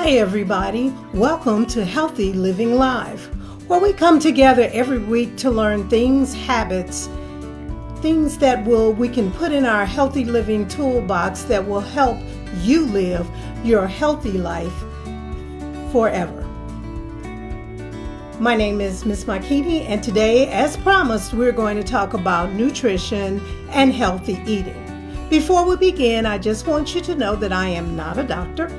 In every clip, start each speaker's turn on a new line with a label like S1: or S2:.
S1: Hi everybody, welcome to Healthy Living Live, where we come together every week to learn things, habits, things that we can put in our healthy living toolbox that will help you live your healthy life forever. My name is Miss Makini, and today, as promised, we're going to talk about nutrition and healthy eating. Before we begin, I just want you to know that I am not a doctor.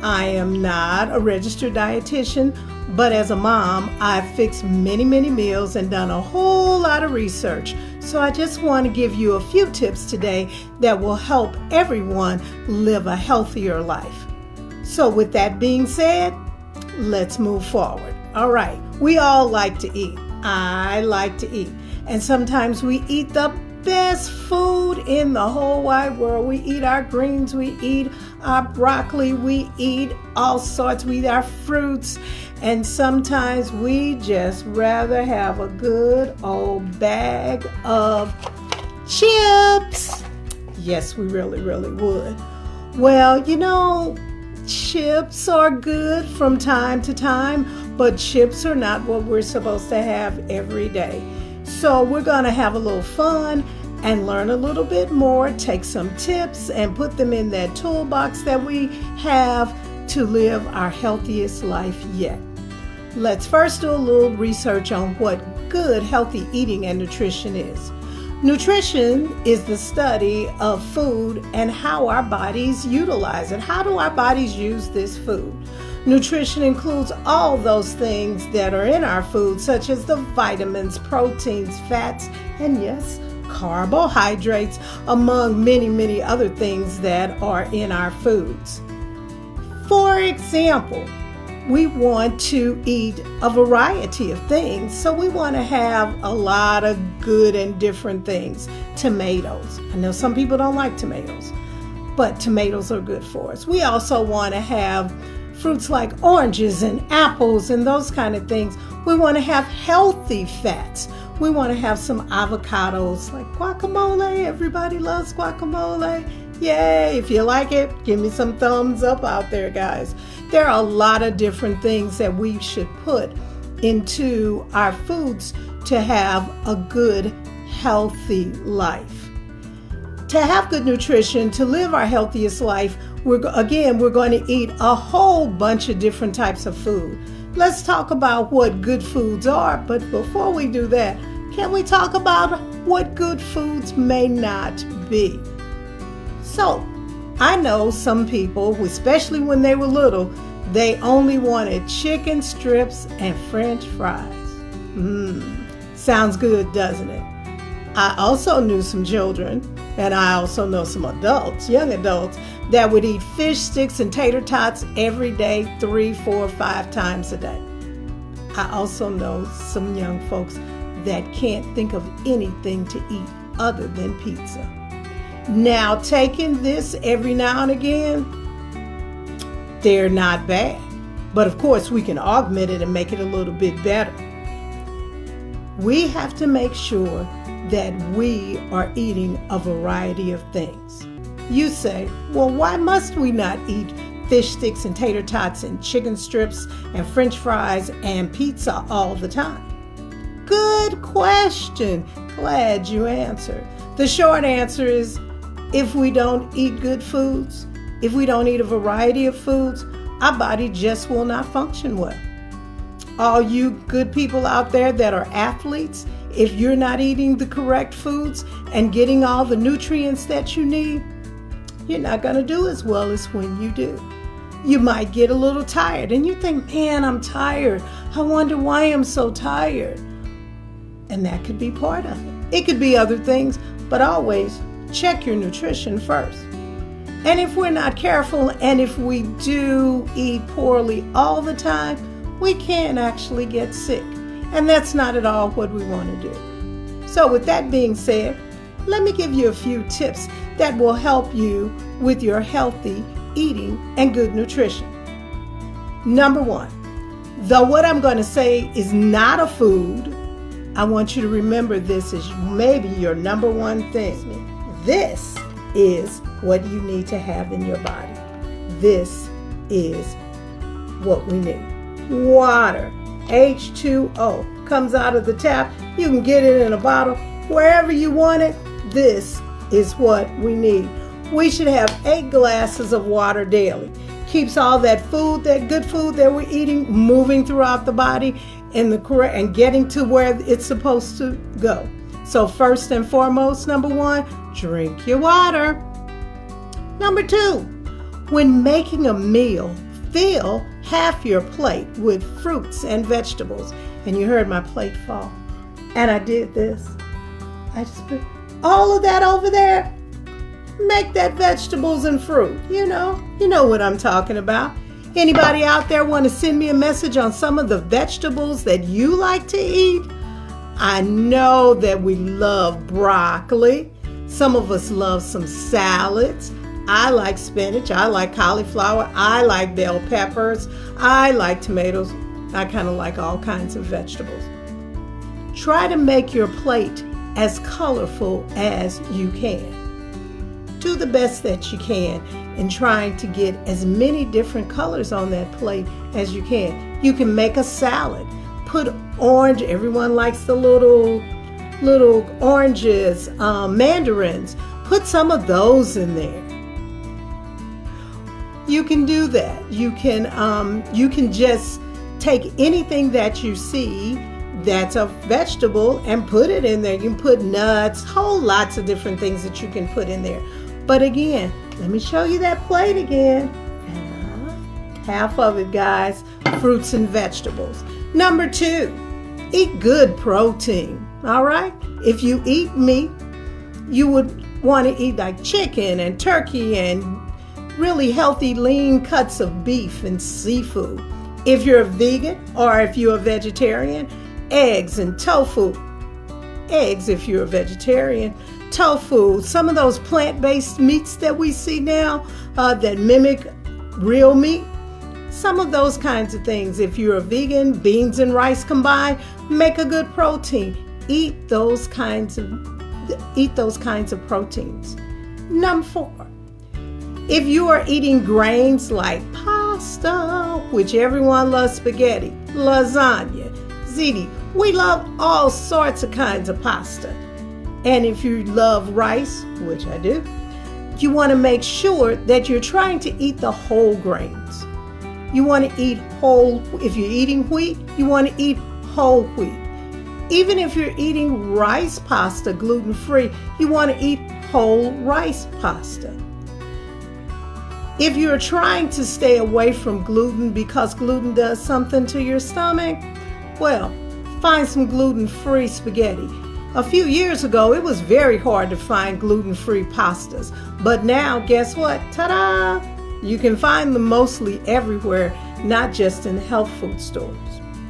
S1: I am not a registered dietitian, but as a mom, I've fixed many meals and done a whole lot of research. So I just want to give you a few tips today that will help everyone live a healthier life. So with that being said, let's move forward. All right, we all like to eat. I like to eat. And sometimes we eat the best food in the whole wide world. We eat our greens, we eat our broccoli, we eat all sorts, we eat our fruits, and sometimes we just rather have a good old bag of chips. Yes, we really would. Well, chips are good from time to time, but chips are not what we're supposed to have every day. So we're going to have a little fun and learn a little bit more, take some tips and put them in that toolbox that we have to live our healthiest life yet. Let's first do a little research on what good healthy eating and nutrition is. Nutrition is the study of food and how our bodies utilize it. How do our bodies use this food? Nutrition includes all those things that are in our food, such as the vitamins, proteins, fats, and yes, carbohydrates, among many other things that are in our foods. For example, we want to eat a variety of things, so we want to have a lot of good and different things. Tomatoes. I know some people don't like tomatoes, but tomatoes are good for us. We also want to have fruits like oranges and apples and those kind of things. We want to have healthy fats. We want to have some avocados, like guacamole. Everybody loves guacamole. Yay! If you like it, give me some thumbs up out there, guys. There are a lot of different things that we should put into our foods to have a good, healthy life. To have good nutrition, to live our healthiest life, we're going to eat a whole bunch of different types of food. Let's talk about what good foods are, but before we do that, can we talk about what good foods may not be? So, I know some people, especially when they were little, they only wanted chicken strips and French fries. Sounds good, doesn't it? I also knew some children, and I also know some adults, young adults, that would eat fish sticks and tater tots every day, 3, 4, 5 times a day. I also know some young folks that can't think of anything to eat other than pizza. Now, taking this every now and again, they're not bad. But of course, we can augment it and make it a little bit better. We have to make sure that we are eating a variety of things. You say, well, why must we not eat fish sticks and tater tots and chicken strips and French fries and pizza all the time? Good question. Glad you answered. The short answer is, if we don't eat good foods, if we don't eat a variety of foods, our body just will not function well. All you good people out there that are athletes, if you're not eating the correct foods and getting all the nutrients that you need, you're not going to do as well as when you do. You might get a little tired and you think, man, I'm tired. I wonder why I'm so tired. And that could be part of it. It could be other things, but always check your nutrition first. And if we're not careful, and if we do eat poorly all the time, we can actually get sick. And that's not at all what we want to do. So with that being said, let me give you a few tips that will help you with your healthy eating and good nutrition. Number 1, though what I'm going to say is not a food, I want you to remember this is maybe your number 1 thing. This is what you need to have in your body. This is what we need. Water, H2O, comes out of the tap. You can get it in a bottle wherever you want it. This is what we need. We should have 8 glasses of water daily. Keeps all that food, that good food that we're eating, moving throughout the body and getting to where it's supposed to go. So first and foremost, number 1, drink your water. Number 2, when making a meal, fill half your plate with fruits and vegetables. And you heard my plate fall. And I did this. I just put all of that over there. Make that vegetables and fruit. You know what I'm talking about. Anybody out there want to send me a message on some of the vegetables that you like to eat? I know that we love broccoli. Some of us love some salads. I like spinach. I like cauliflower. I like bell peppers. I like tomatoes. I kind of like all kinds of vegetables. Try to make your plate as colorful as you can. Do the best that you can in trying to get as many different colors on that plate as you can. You can make a salad. Put orange. Everyone likes the little oranges, mandarins. Put some of those in there. You can do that. You can just take anything that you see that's a vegetable and put it in there. You can put nuts, whole lots of different things that you can put in there. But again, let me show you that plate again. Half of it, guys, fruits and vegetables. Number 2, eat good protein. All right? If you eat meat, you would want to eat like chicken and turkey and really healthy lean cuts of beef and seafood. If you're a vegan or if you're a vegetarian, eggs and tofu. Eggs if you're a vegetarian. Tofu, some of those plant-based meats that we see now that mimic real meat. Some of those kinds of things. If you're a vegan, beans and rice combined, make a good protein. Eat those kinds of proteins. Number 4, if you are eating grains like pasta, which everyone loves spaghetti, lasagna, ziti, we love all sorts of kinds of pasta. And if you love rice, which I do, you want to make sure that you're trying to eat the whole grains. You want to eat whole. If you're eating wheat, you want to eat whole wheat. Even if you're eating rice pasta, gluten-free, you want to eat whole rice pasta. If you're trying to stay away from gluten because gluten does something to your stomach, well, find some gluten-free spaghetti. A few years ago, it was very hard to find gluten-free pastas. But now, guess what? Ta-da! You can find them mostly everywhere, not just in health food stores.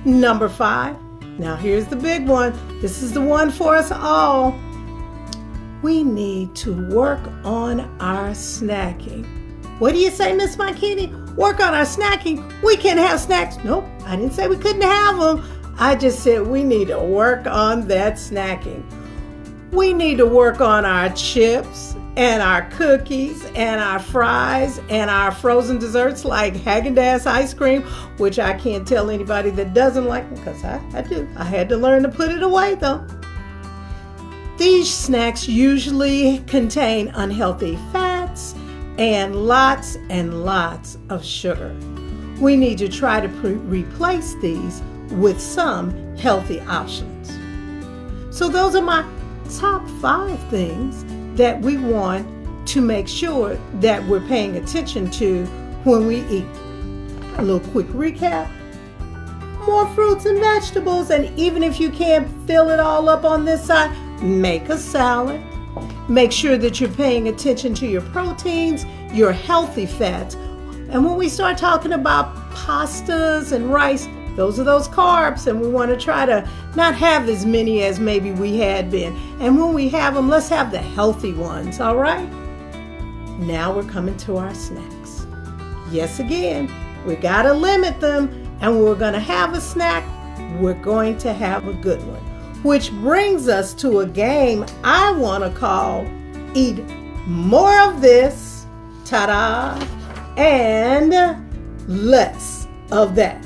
S1: Number 5. Now here's the big one. This is the one for us all. We need to work on our snacking. What do you say, Miss Makini? Work on our snacking? We can't have snacks. Nope, I didn't say we couldn't have them. I just said we need to work on that snacking. We need to work on our chips and our cookies and our fries and our frozen desserts like Haagen-Dazs ice cream, which I can't tell anybody that doesn't like them because I do. I had to learn to put it away though. These snacks usually contain unhealthy fats and lots of sugar. We need to try to replace these with some healthy options. So those are my top 5 things that we want to make sure that we're paying attention to when we eat. A little quick recap. More fruits and vegetables, and even if you can't fill it all up on this side, make a salad. Make sure that you're paying attention to your proteins, your healthy fats. And when we start talking about pastas and rice, those are those carbs, and we want to try to not have as many as maybe we had been. And when we have them, let's have the healthy ones, all right? Now we're coming to our snacks. Yes, again, we got to limit them, and when we're going to have a snack, we're going to have a good one. Which brings us to a game I want to call Eat More of This, ta-da, and Less of that.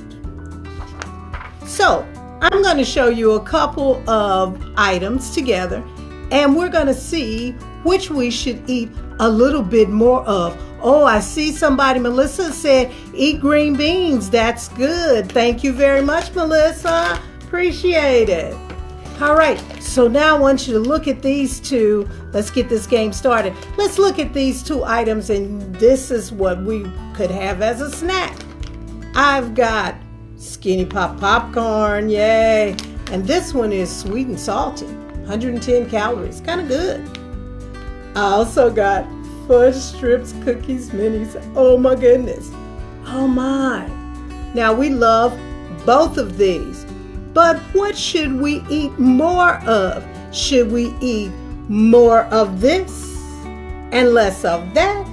S1: So I'm going to show you a couple of items together, and we're going to see which we should eat a little bit more of. Oh, I see somebody, Melissa said, eat green beans. That's good. Thank you very much, Melissa. Appreciate it. All right, so now I want you to look at these two. Let's get this game started. Let's look at these two items, and this is what we could have as a snack. I've got Skinny Pop popcorn, yay. And this one is sweet and salty, 110 calories, kind of good. I also got fudge strips, cookies, minis. Oh my goodness. Oh my. Now we love both of these, but what should we eat more of? Should we eat more of this and less of that?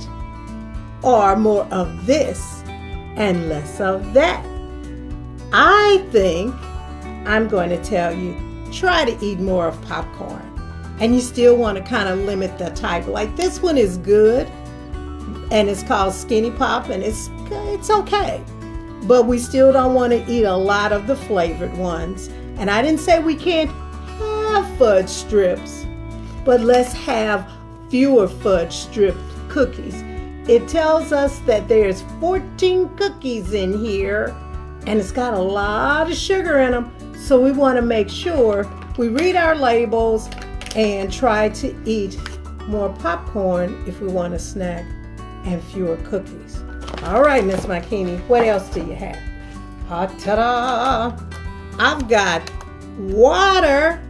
S1: Or more of this and less of that? I think I'm going to tell you, try to eat more of popcorn. And you still want to kind of limit the type. Like this one is good, and it's called Skinny Pop, and it's okay. But we still don't want to eat a lot of the flavored ones. And I didn't say we can't have fudge strips, but let's have fewer fudge strip cookies. It tells us that there's 14 cookies in here, and it's got a lot of sugar in them. So we want to make sure we read our labels and try to eat more popcorn if we want a snack and fewer cookies. All right, Miss Makini, what else do you have? Ta-da! I've got water,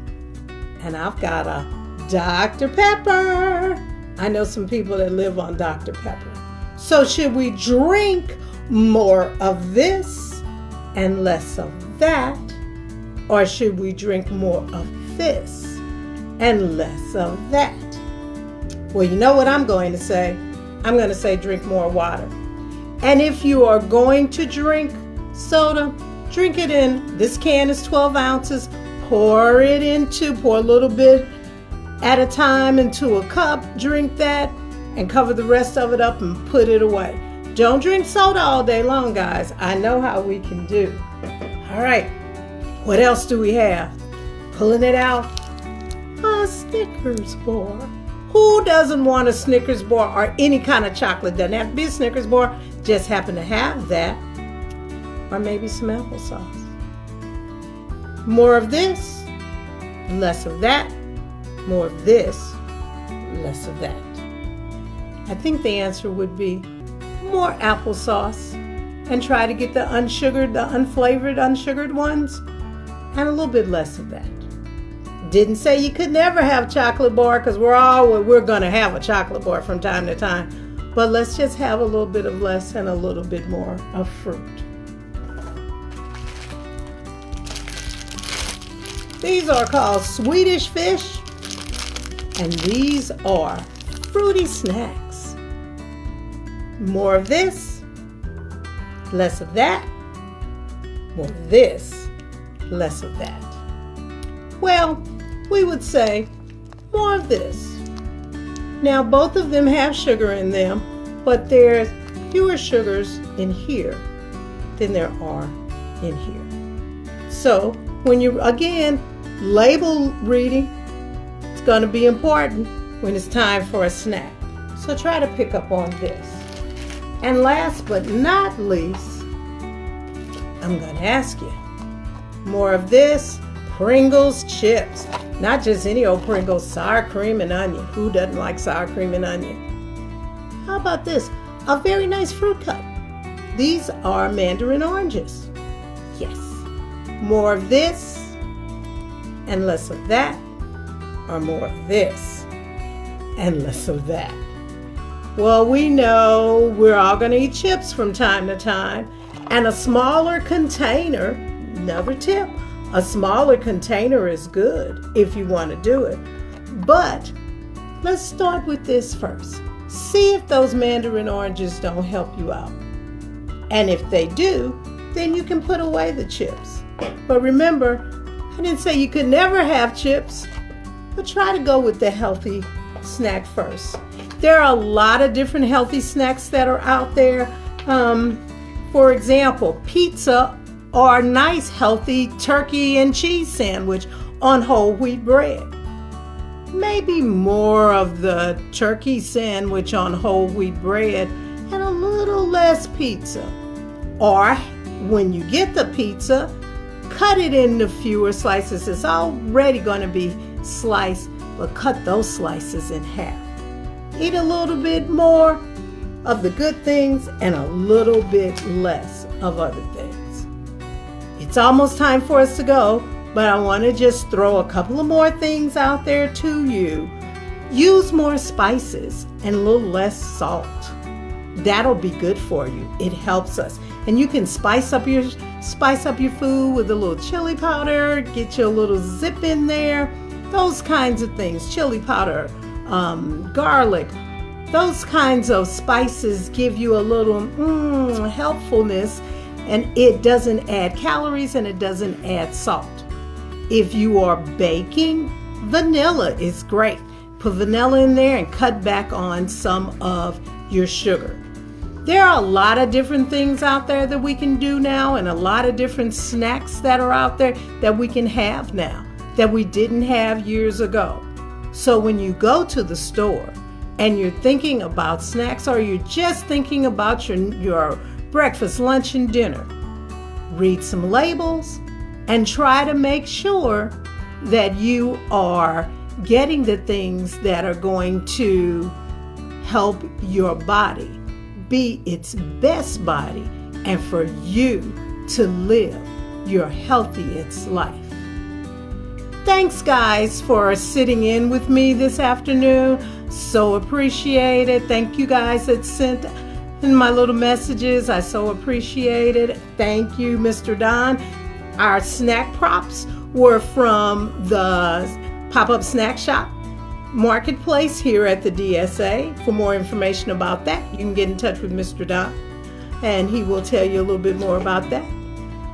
S1: and I've got a Dr. Pepper. I know some people that live on Dr. Pepper. So should we drink more of this and less of that? Or should we drink more of this and less of that? Well, you know what I'm going to say? I'm going to say drink more water. And if you are going to drink soda, drink it in. This can is 12 ounces. Pour a little bit at a time into a cup. Drink that and cover the rest of it up and put it away. Don't drink soda all day long, guys. I know how we can do. All right. What else do we have? Pulling it out. A Snickers bar. Who doesn't want a Snickers bar or any kind of chocolate? Doesn't have to be a Snickers bar. Just happen to have that. Or maybe some applesauce. More of this, less of that. More of this, less of that. I think the answer would be more applesauce, and try to get the unsugared, the unflavored, unsugared ones, and a little bit less of that. Didn't say you could never have chocolate bar, because we're going to have a chocolate bar from time to time. But let's just have a little bit of less and a little bit more of fruit. These are called Swedish fish, and these are fruity snacks. More of this, less of that. More of this, less of that. Well, we would say more of this. Now, both of them have sugar in them, but there's fewer sugars in here than there are in here. So, when you, again, label reading, it's going to be important when it's time for a snack. So try to pick up on this. And last but not least, I'm going to ask you, more of this, Pringles chips. Not just any old Pringles, sour cream and onion. Who doesn't like sour cream and onion? How about this? A very nice fruit cup. These are mandarin oranges. Yes. More of this and less of that, or more of this and less of that. Well, we know we're all going to eat chips from time to time, and a smaller container, another tip, a smaller container is good if you want to do it. But let's start with this first. See if those mandarin oranges don't help you out. And if they do, then you can put away the chips. But remember, I didn't say you could never have chips, but try to go with the healthy snack first. There are a lot of different healthy snacks that are out there. For example, pizza or a nice healthy turkey and cheese sandwich on whole wheat bread. Maybe more of the turkey sandwich on whole wheat bread and a little less pizza. Or when you get the pizza, cut it into fewer slices. It's already going to be sliced, but cut those slices in half. Eat a little bit more of the good things and a little bit less of other things. It's almost time for us to go, but I want to just throw a couple of more things out there to you. Use more spices and a little less salt. That'll be good for you. It helps us. And you can spice up your food with a little chili powder, get you a little zip in there, those kinds of things. Chili powder, garlic, those kinds of spices give you a little helpfulness, and it doesn't add calories and it doesn't add salt. If you are baking, vanilla is great. Put vanilla in there and cut back on some of your sugar. There are a lot of different things out there that we can do now, and a lot of different snacks that are out there that we can have now that we didn't have years ago. So when you go to the store and you're thinking about snacks, or you're just thinking about your breakfast, lunch, and dinner, read some labels and try to make sure that you are getting the things that are going to help your body be its best body and for you to live your healthiest life. Thanks, guys, for sitting in with me this afternoon. So appreciate it. Thank you guys that sent in my little messages. I so appreciate it. Thank you, Mr. Don. Our snack props were from the Pop-Up Snack Shop Marketplace here at the DSA. For more information about that, you can get in touch with Mr. Don, and he will tell you a little bit more about that.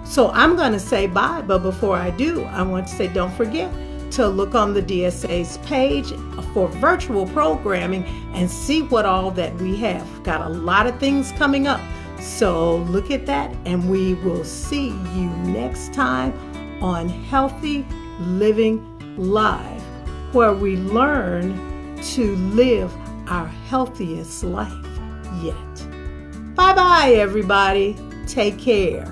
S1: So I'm going to say bye, but before I do, I want to say don't forget to look on the DSA's page for virtual programming and see what all that we have. Got a lot of things coming up, so look at that, and we will see you next time on Healthy Living Live, where we learn to live our healthiest life yet. Bye-bye, everybody. Take care.